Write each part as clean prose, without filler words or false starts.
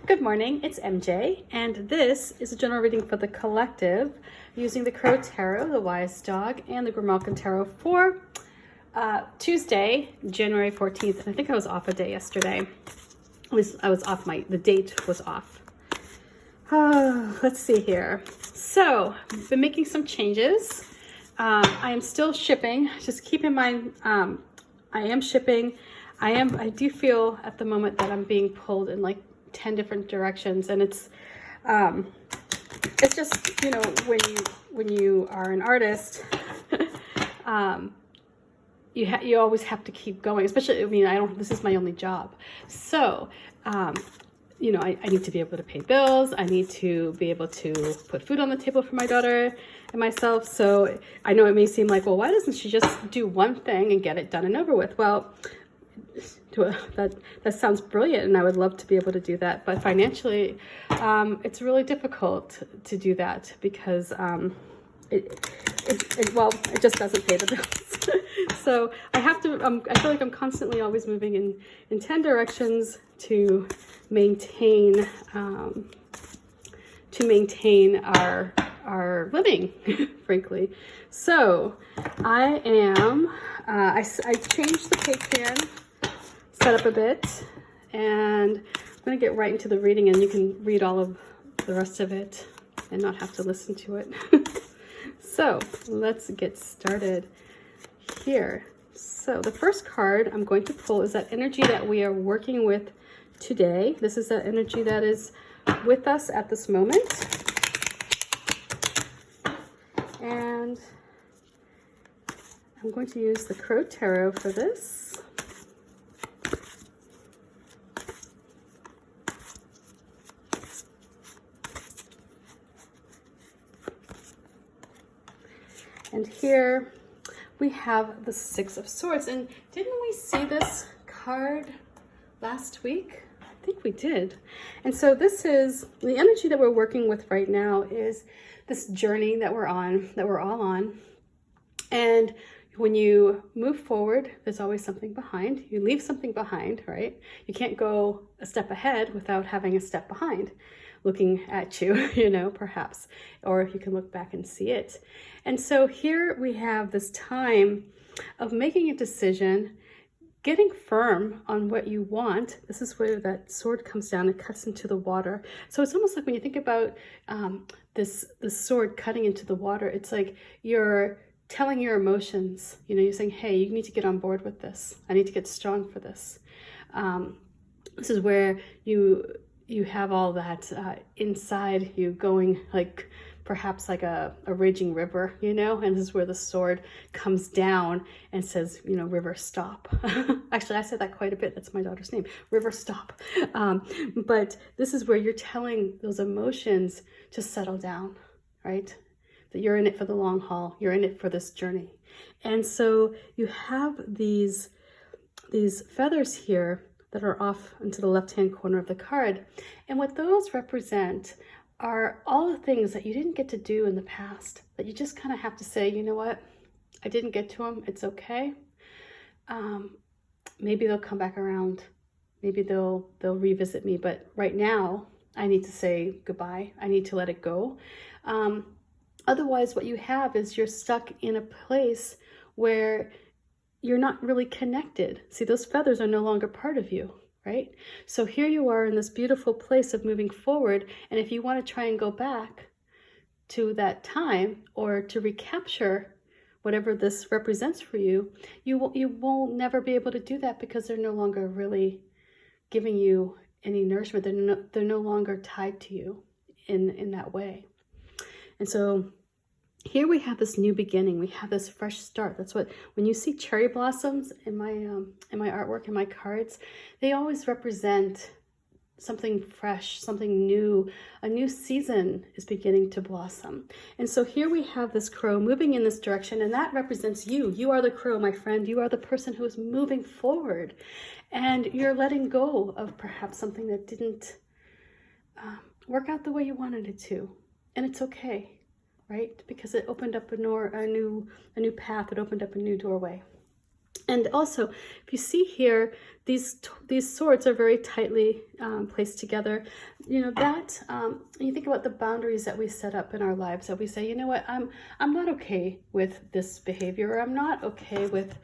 Good morning, it's MJ, and this is a general reading for the collective using the Crow Tarot, the Wise Dog, and the Grimalkin Tarot for Tuesday, January 14th. And I think I was off a day yesterday. I was off, the date was off. Let's see here. So, I've been making some changes. I am still shipping. Just keep in mind, I am shipping. I do feel at the moment that I'm being pulled in like 10 different directions, and it's just, you know, when you are an artist, you always have to keep going, especially, I mean, this is my only job. So, you know, I need to be able to pay bills. I need to be able to put food on the table for my daughter and myself. So I know it may seem like, well, why doesn't she just do one thing and get it done and over with? Well, that sounds brilliant, and I would love to be able to do that, but financially it's really difficult to do that because it just doesn't pay the bills. So I have to I feel like I'm constantly always moving in 10 directions to maintain our living, frankly. So I am I changed the Patreon set up a bit, and I'm going to get right into the reading, and you can read all of the rest of it and not have to listen to it. So let's get started here. So the first card I'm going to pull is that energy that we are working with today. This is that energy that is with us at this moment. And I'm going to use the Crow Tarot for this. And here we have the Six of Swords. And didn't we see this card last week? I think we did. And so this is the energy that we're working with right now, is this journey that we're on, that we're all on. And when you move forward, there's always something behind. You leave something behind, right? You can't go a step ahead without having a step behind looking at you, you know, perhaps, or you can look back and see it. And so here we have this time of making a decision, getting firm on what you want. This is where that sword comes down and cuts into the water. So it's almost like when you think about this sword cutting into the water, it's like you're telling your emotions, you know, you're saying, hey, you need to get on board with this. I need to get strong for this. This is where you have all that inside you going, like perhaps like a raging river, you know, and this is where the sword comes down and says, you know, river, stop. Actually, I said that quite a bit. That's my daughter's name, River, stop. But this is where you're telling those emotions to settle down, right? That you're in it for the long haul. You're in it for this journey. And so you have these feathers here that are off into the left-hand corner of the card. And what those represent are all the things that you didn't get to do in the past, that you just kind of have to say, you know what, I didn't get to them. It's okay. Maybe they'll come back around. Maybe they'll revisit me. But right now, I need to say goodbye. I need to let it go. Otherwise, what you have is you're stuck in a place where you're not really connected. See, those feathers are no longer part of you, right? So here you are in this beautiful place of moving forward. And if you want to try and go back to that time or to recapture whatever this represents for you, you will never be able to do that because they're no longer really giving you any nourishment. They're no longer tied to you in that way. And so here we have this new beginning. We have this fresh start. That's what, when you see cherry blossoms in my artwork, in my cards, they always represent something fresh, something new. A new season is beginning to blossom. And so here we have this crow moving in this direction, and that represents you. You are the crow, my friend. You are the person who is moving forward, and you're letting go of perhaps something that didn't work out the way you wanted it to. And it's okay. Right? Because it opened up a new path. It opened up a new doorway. And also, if you see here, these swords are very tightly placed together. You know that you think about the boundaries that we set up in our lives, that we say, you know what, I'm not okay with this behavior, or I'm not okay with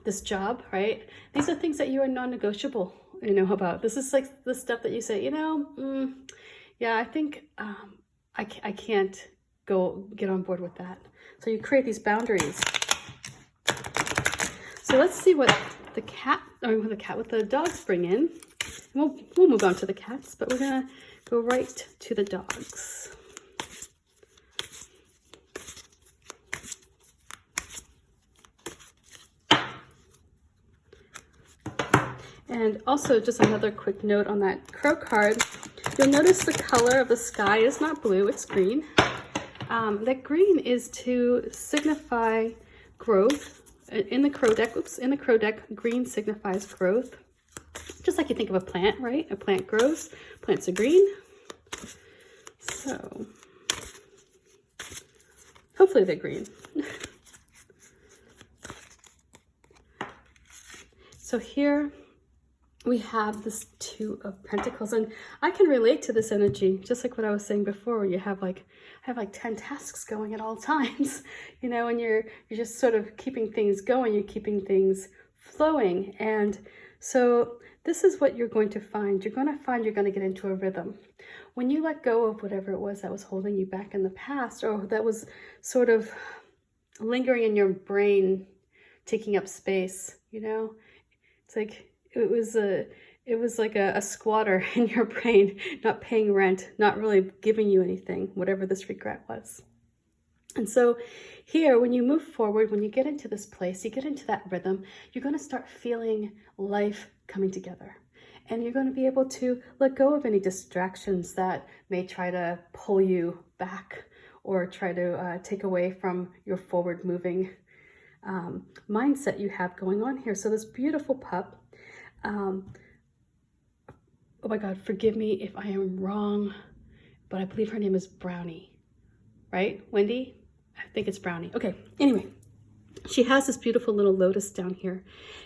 this job, right? These are things that you are non-negotiable, you know, about. This is like the stuff that you say, you know, yeah, I think I can't go get on board with that. So you create these boundaries. So let's see what the dogs bring in. We'll move on to the cats, but we're gonna go right to the dogs. And also, just another quick note on that crow card, you'll notice the color of the sky is not blue, it's green. That green is to signify growth. In the crow deck, green signifies growth. Just like you think of a plant, right? A plant grows, plants are green. So, hopefully they're green. So here we have this Two of Pentacles, and I can relate to this energy, just like what I was saying before, where you have like 10 tasks going at all times, you know, and you're just sort of keeping things going, you're keeping things flowing. And so this is what you're going to find. You're going to get into a rhythm. When you let go of whatever it was that was holding you back in the past, or that was sort of lingering in your brain, taking up space, you know, it's like it was like a squatter in your brain, not paying rent, not really giving you anything, whatever this regret was. And so here, when you move forward, when you get into this place, you get into that rhythm, you're going to start feeling life coming together. And you're going to be able to let go of any distractions that may try to pull you back or try to take away from your forward moving mindset you have going on here. So this beautiful pup, oh my God, forgive me if I am wrong, but I believe her name is Brownie, right? Wendy? I think it's Brownie. Okay, anyway, she has this beautiful little lotus down here.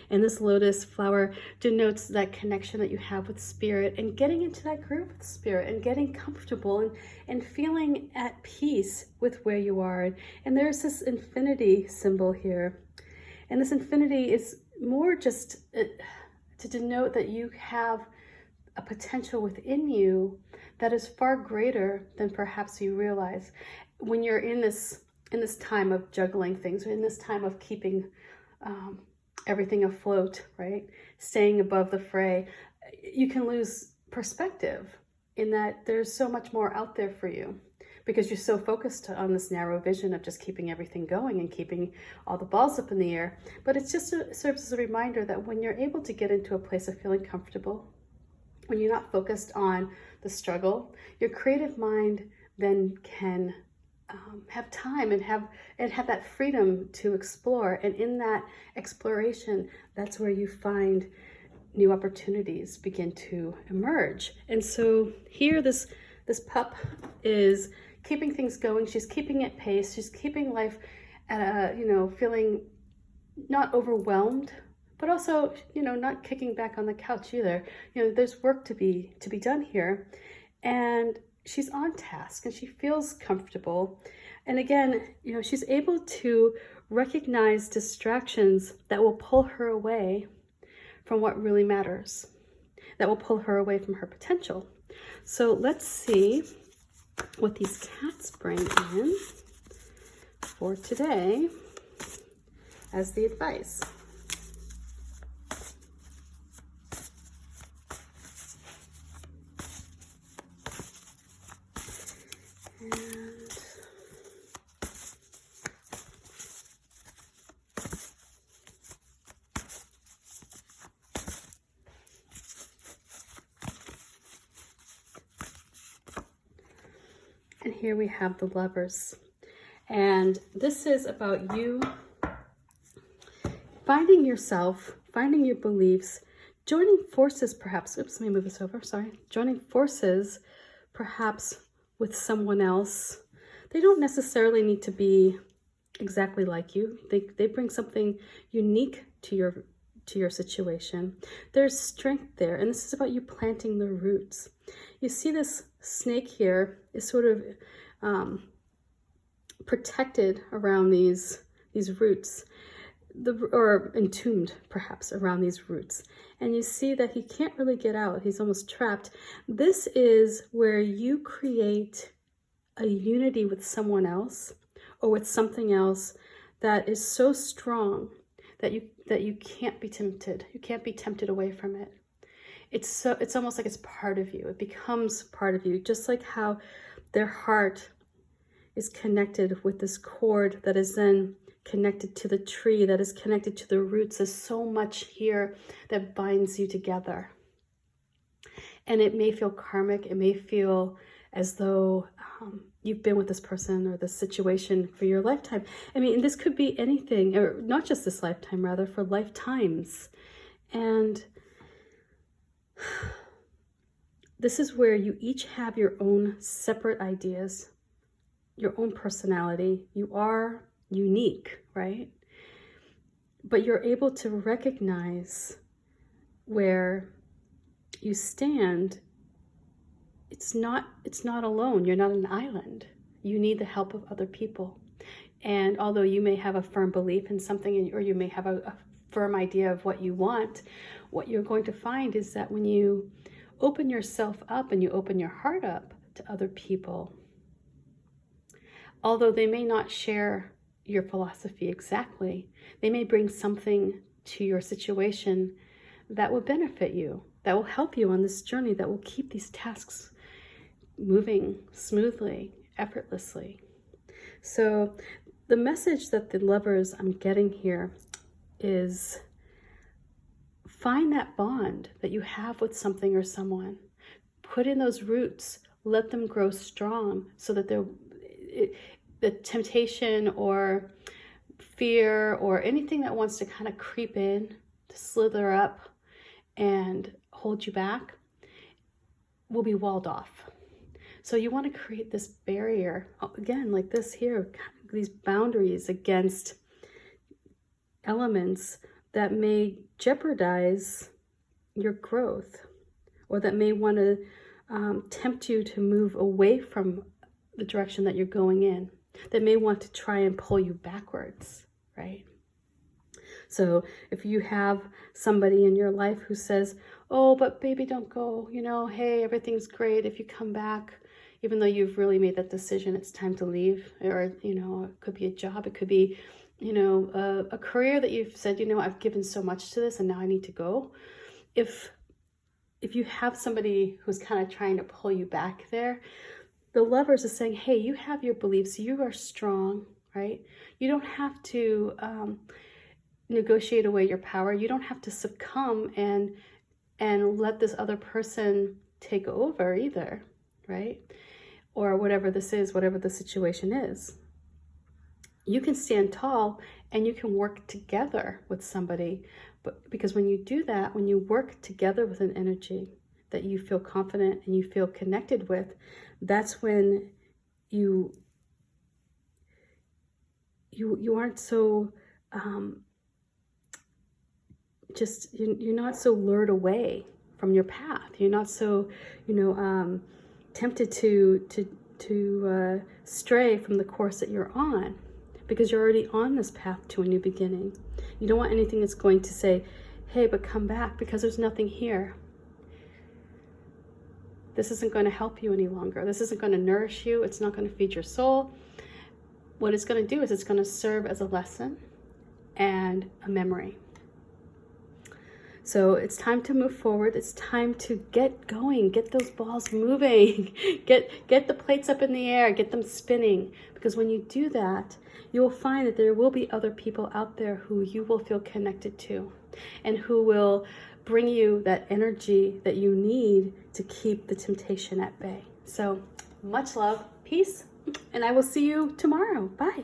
And this lotus flower denotes that connection that you have with spirit, and getting into that groove with spirit, and getting comfortable and feeling at peace with where you are. And there's this infinity symbol here. And this infinity is more just to denote that you have a potential within you that is far greater than perhaps you realize. When you're in this time of juggling things, or in this time of keeping everything afloat, right? Staying above the fray, you can lose perspective in that there's so much more out there for you, because you're so focused on this narrow vision of just keeping everything going and keeping all the balls up in the air. But it's just serves as a reminder that when you're able to get into a place of feeling comfortable, when you're not focused on the struggle, your creative mind then can have time and have that freedom to explore. And in that exploration, that's where you find new opportunities begin to emerge. And so here, this pup is keeping things going. She's keeping it pace. She's keeping life at a, feeling not overwhelmed, but also, not kicking back on the couch either. There's work to be done here. And she's on task and she feels comfortable. And again, she's able to recognize distractions that will pull her away from what really matters, that will pull her away from her potential. So let's see what these cats bring in for today as the advice. And here we have the Lovers. And this is about you finding yourself, finding your beliefs, joining forces perhaps. Oops, let me move this over, sorry. Joining forces perhaps with someone else. They don't necessarily need to be exactly like you. They bring something unique to your situation. There's strength there, and this is about you planting the roots. You see this snake here is sort of protected around these roots, or entombed perhaps around these roots. And you see that he can't really get out. He's almost trapped. This is where you create a unity with someone else or with something else that is so strong that you can't be tempted. You can't be tempted away from it. It's almost like it's part of you. It becomes part of you, just like how their heart is connected with this cord that is then connected to the tree, that is connected to the roots. There's so much here that binds you together. And it may feel karmic. It may feel as though you've been with this person or this situation for your lifetime. I mean, this could be anything, or not just this lifetime, rather, for lifetimes. And this is where you each have your own separate ideas, your own personality. You are unique, right? But you're able to recognize where you stand. It's not alone. You're not an island. You need the help of other people. And although you may have a firm belief in something, or you may have a firm idea of what you want, what you're going to find is that when you open yourself up and you open your heart up to other people, although they may not share your philosophy exactly, they may bring something to your situation that will benefit you, that will help you on this journey, that will keep these tasks moving smoothly, effortlessly. So the message that the lovers I'm getting here is, find that bond that you have with something or someone. Put in those roots, let them grow strong so that the temptation or fear or anything that wants to kind of creep in, to slither up and hold you back, will be walled off. So you want to create this barrier, again, like this here, these boundaries against elements that may jeopardize your growth, or that may want to tempt you to move away from the direction that you're going in, that may want to try and pull you backwards, right? So if you have somebody in your life who says, oh, but baby, don't go, hey, everything's great if you come back, even though you've really made that decision, it's time to leave. Or, it could be a job, it could be, a career that you've said, I've given so much to this and now I need to go. If you have somebody who's kind of trying to pull you back there, the lovers is saying, hey, you have your beliefs, you are strong, right? You don't have to negotiate away your power. You don't have to succumb and let this other person take over either, right? Or whatever this is, whatever the situation is. You can stand tall and you can work together with somebody. But because when you do that, when you work together with an energy that you feel confident and you feel connected with, that's when you aren't so you're not so lured away from your path. You're not so tempted to stray from the course that you're on, because you're already on this path to a new beginning. You don't want anything that's going to say, hey, but come back, because there's nothing here. This isn't going to help you any longer. This isn't going to nourish you. It's not going to feed your soul. What it's going to do is it's going to serve as a lesson and a memory. So it's time to move forward. It's time to get going, get those balls moving, get the plates up in the air, get them spinning. Because when you do that, you will find that there will be other people out there who you will feel connected to, and who will bring you that energy that you need to keep the temptation at bay. So much love, peace, and I will see you tomorrow. Bye.